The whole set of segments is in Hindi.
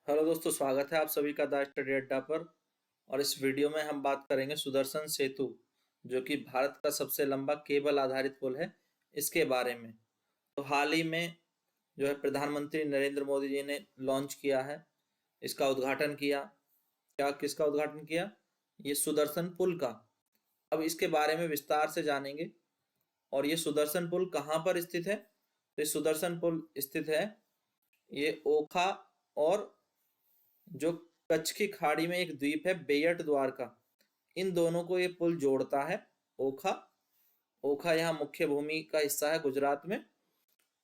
हेलो दोस्तों, स्वागत है आप सभी का द स्टडी अड्डा पर। और इस वीडियो में हम बात करेंगे सुदर्शन सेतु, जो कि भारत का सबसे लंबा केबल आधारित पुल है, इसके बारे में। तो हाल ही में जो है प्रधानमंत्री नरेंद्र मोदी जी ने लॉन्च किया है, इसका उद्घाटन किया। क्या किसका उद्घाटन किया? ये सुदर्शन पुल का। अब इसके बारे में विस्तार से जानेंगे। और ये सुदर्शन पुल कहाँ पर स्थित है? तो ये सुदर्शन पुल स्थित है ये ओखा और जो कच्छ की खाड़ी में एक द्वीप है बेयट द्वारका, इन दोनों को ये पुल जोड़ता है। ओखा ओखा यहाँ मुख्य भूमि का हिस्सा है गुजरात में।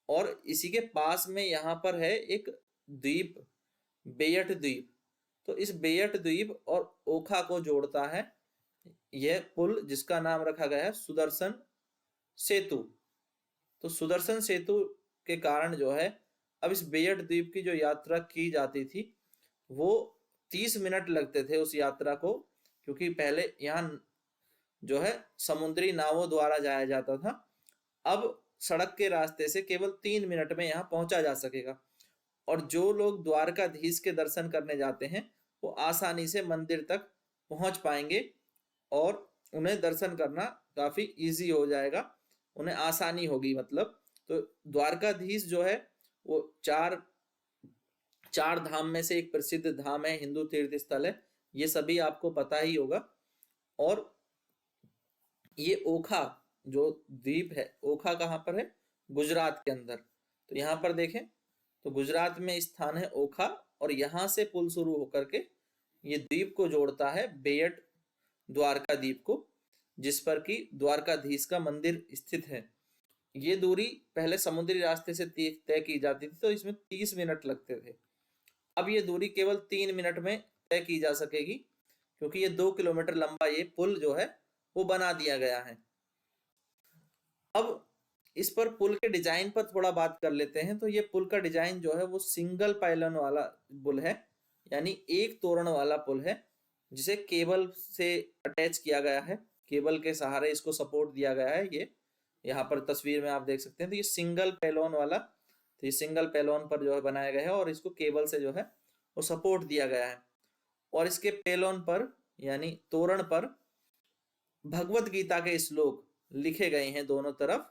और इसी के पास में यहाँ पर है एक द्वीप, बेयट द्वीप। तो इस बेयट द्वीप और ओखा को जोड़ता है यह पुल, जिसका नाम रखा गया है सुदर्शन सेतु। तो सुदर्शन सेतु के कारण जो है, अब इस बेयट द्वीप की जो यात्रा की जाती थी वो 30 मिनट लगते थे उस यात्रा को, क्योंकि पहले यहाँ जो है समुद्री नावों द्वारा जाया जाता था। अब सड़क के रास्ते से केवल 3 मिनट में यहाँ पहुंचा जा सकेगा। और जो लोग द्वारकाधीश के दर्शन करने जाते हैं वो आसानी से मंदिर तक पहुंच पाएंगे और उन्हें दर्शन करना काफी इजी हो जाएगा, उन्हें आसानी होगी मतलब। तो द्वारकाधीश जो है वो चार चार धाम में से एक प्रसिद्ध धाम है, हिंदू तीर्थ स्थल है, ये सभी आपको पता ही होगा। और ये ओखा जो द्वीप है, ओखा कहाँ पर है? गुजरात के अंदर। तो यहाँ पर देखें तो गुजरात में स्थान है ओखा, और यहाँ से पुल शुरू होकर के ये द्वीप को जोड़ता है बेयट द्वारका द्वीप को, जिस पर कि द्वारकाधीश का मंदिर स्थित है। ये दूरी पहले समुद्री रास्ते से तय की जाती थी, तो इसमें 30 मिनट लगते थे। अब ये दूरी केवल 3 मिनट में तय की जा सकेगी, क्योंकि ये 2 किलोमीटर लंबा ये पुल जो है वो बना दिया गया है। अब इस पर पुल के डिजाइन पर थोड़ा बात कर लेते हैं। तो ये पुल का डिजाइन जो है वो सिंगल पाइलन वाला पुल है, यानी एक तोरण वाला पुल है, जिसे केबल से अटैच किया गया है। केबल के सहारे इसको सपोर्ट दिया गया है। ये यहाँ पर तस्वीर में आप देख सकते हैं। तो ये सिंगल पेलोन वाला, तो ये सिंगल पेलोन पर जो है बनाया गया है, और इसको केबल से जो है वो सपोर्ट दिया गया है। और इसके पेलोन पर यानी तोरण पर भगवत गीता के श्लोक लिखे गए हैं दोनों तरफ।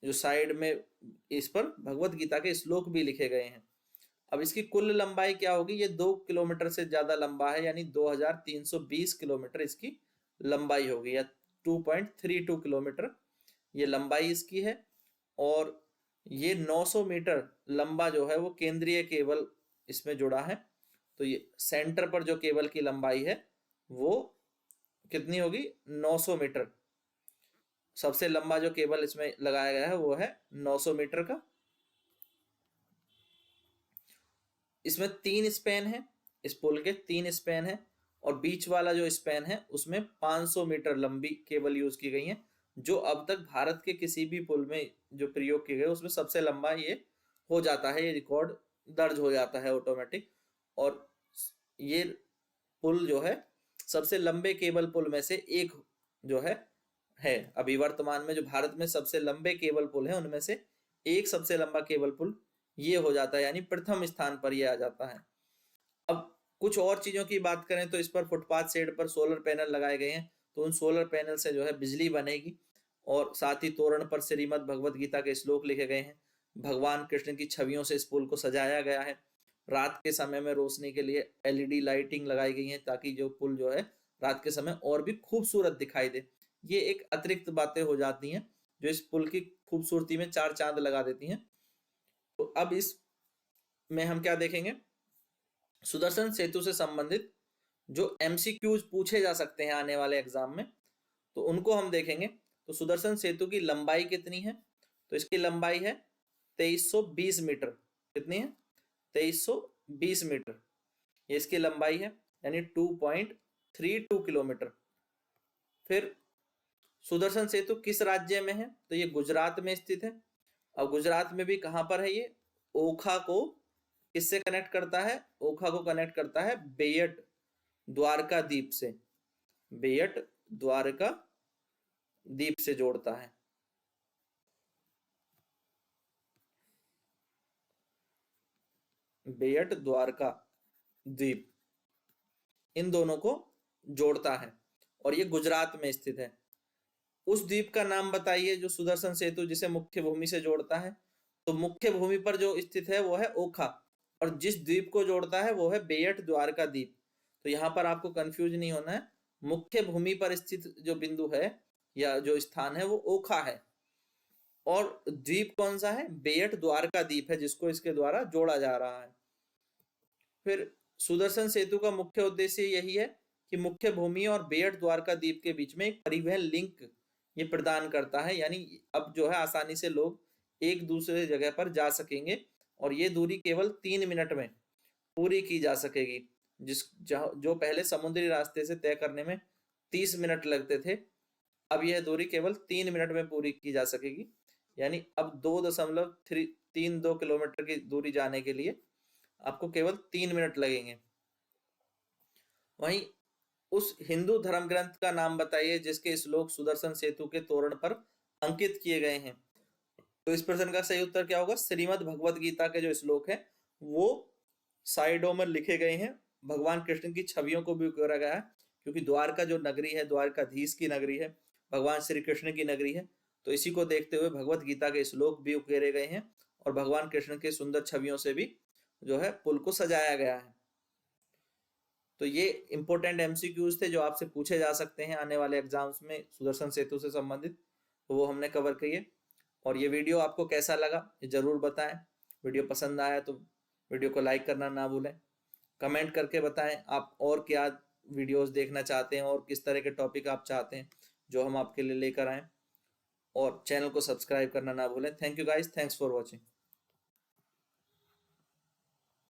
जो साइड में इस पर भगवत गीता के श्लोक भी लिखे गए हैं। अब इसकी कुल लंबाई क्या होगी? ये 2 किलोमीटर से ज्यादा लंबा है, यानी 2320 किलोमीटर इसकी लंबाई होगी, या 2.32 किलोमीटर ये लंबाई इसकी है। और ये 900 मीटर लंबा जो है वो केंद्रीय केबल इसमें जुड़ा है। तो ये सेंटर पर जो केबल की लंबाई है वो कितनी होगी? 900 मीटर। सबसे लंबा जो केबल इसमें लगाया गया है वो है 900 मीटर का। इसमें 3 स्पैन है, इस पुल के 3 स्पैन है, और बीच वाला जो स्पैन है उसमें 500 मीटर लंबी केबल यूज की गई है, जो अब तक भारत के किसी भी पुल में जो प्रयोग किए गए उसमें सबसे लंबा ये हो जाता है, ये रिकॉर्ड दर्ज हो जाता है ऑटोमेटिक। और ये पुल जो है सबसे लंबे केबल पुल में से एक जो है अभी वर्तमान में जो भारत में सबसे लंबे केबल पुल है उनमें से एक सबसे लंबा केबल पुल ये हो जाता है, यानी प्रथम स्थान पर ये आ जाता है। अब कुछ और चीजों की बात करें तो इस पर फुटपाथ शेड पर सोलर पैनल लगाए गए हैं, तो उन सोलर पैनल से जो है बिजली बनेगी। और साथ ही तोरण पर श्रीमद् भगवत गीता के श्लोक लिखे गए हैं। भगवान कृष्ण की छवियों से इस पुल को सजाया गया है। रात के समय में रोशनी के लिए एलईडी लाइटिंग लगाई गई है, ताकि जो पुल जो है रात के समय और भी खूबसूरत दिखाई दे। ये एक अतिरिक्त बातें हो जाती हैं जो इस पुल की खूबसूरती में चार चांद लगा देती हैं। तो अब इस में हम क्या देखेंगे? सुदर्शन सेतु से संबंधित जो एमसीक्यूज पूछे जा सकते हैं आने वाले एग्जाम में, तो उनको हम देखेंगे। तो सुदर्शन सेतु की लंबाई कितनी है? तो इसकी लंबाई है 2320 मीटर। कितनी है? 2320 मीटर ये इसकी लंबाई है, यानी 2.32 किलोमीटर। फिर सुदर्शन सेतु किस राज्य में है? तो ये गुजरात में स्थित है। और गुजरात में भी कहां पर है ये? ओखा को किससे कनेक्ट करता है? ओखा को कनेक्ट करता है बेयट द्वारका द्वीप से। बेयट द्वारका द्वीप से जोड़ता है। बेयट द्वारका द्वीप, इन दोनों को जोड़ता है और ये गुजरात में स्थित है। उस द्वीप का नाम बताइए जो सुदर्शन सेतु जिसे मुख्य भूमि से जोड़ता है। तो मुख्य भूमि पर जो स्थित है वो है ओखा, और जिस द्वीप को जोड़ता है वो है बेयट द्वारका द्वीप। तो यहाँ पर आपको कंफ्यूज नहीं होना है, मुख्य भूमि पर स्थित जो बिंदु है या जो स्थान है वो ओखा है, और द्वीप कौन सा है, बेयट द्वारका द्वीप है जिसको इसके द्वारा जोड़ा जा रहा है। फिर सुदर्शन सेतु का मुख्य उद्देश्य यही है कि मुख्य भूमि और बेयट द्वारका द्वीप के बीच में एक परिवहन लिंक ये प्रदान करता है, यानी अब जो है आसानी से लोग एक दूसरे जगह पर जा सकेंगे और ये दूरी केवल 3 मिनट में पूरी की जा सकेगी। जो पहले समुद्री रास्ते से तय करने में 30 मिनट लगते थे, अब यह दूरी केवल 3 मिनट में पूरी की जा सकेगी। यानी अब 2.32 किलोमीटर की दूरी जाने के लिए आपको केवल 3 मिनट लगेंगे। वहीं उस हिंदू धर्म ग्रंथ का नाम बताइए जिसके श्लोक सुदर्शन सेतु के तोरण पर अंकित किए गए हैं। तो इस प्रश्न का सही उत्तर क्या होगा, श्रीमद् भगवत गीता के जो श्लोक है वो साइडों में लिखे गए हैं, भगवान कृष्ण की छवियों को भी उकेरा गया है, क्योंकि द्वारका जो नगरी है द्वारकाधीश की नगरी है, भगवान श्री कृष्ण की नगरी है। तो इसी को देखते हुए भगवत गीता के श्लोक भी उकेरे गए हैं और भगवान कृष्ण के सुंदर छवियों से भी जो है पुल को सजाया गया है। तो ये इंपॉर्टेंट एमसीक्यूज थे जो आपसे पूछे जा सकते हैं आने वाले एग्जाम्स में सुदर्शन सेतु से संबंधित, तो वो हमने कवर किए। और ये वीडियो आपको कैसा लगा ये जरूर बताएं। वीडियो पसंद आया तो वीडियो को लाइक करना ना भूलें। कमेंट करके बताएं आप और क्या वीडियोस देखना चाहते हैं और किस तरह के टॉपिक आप चाहते हैं जो हम आपके लिए लेकर आएं, और चैनल को सब्सक्राइब करना ना भूलें। Thank you guys, thanks for watching.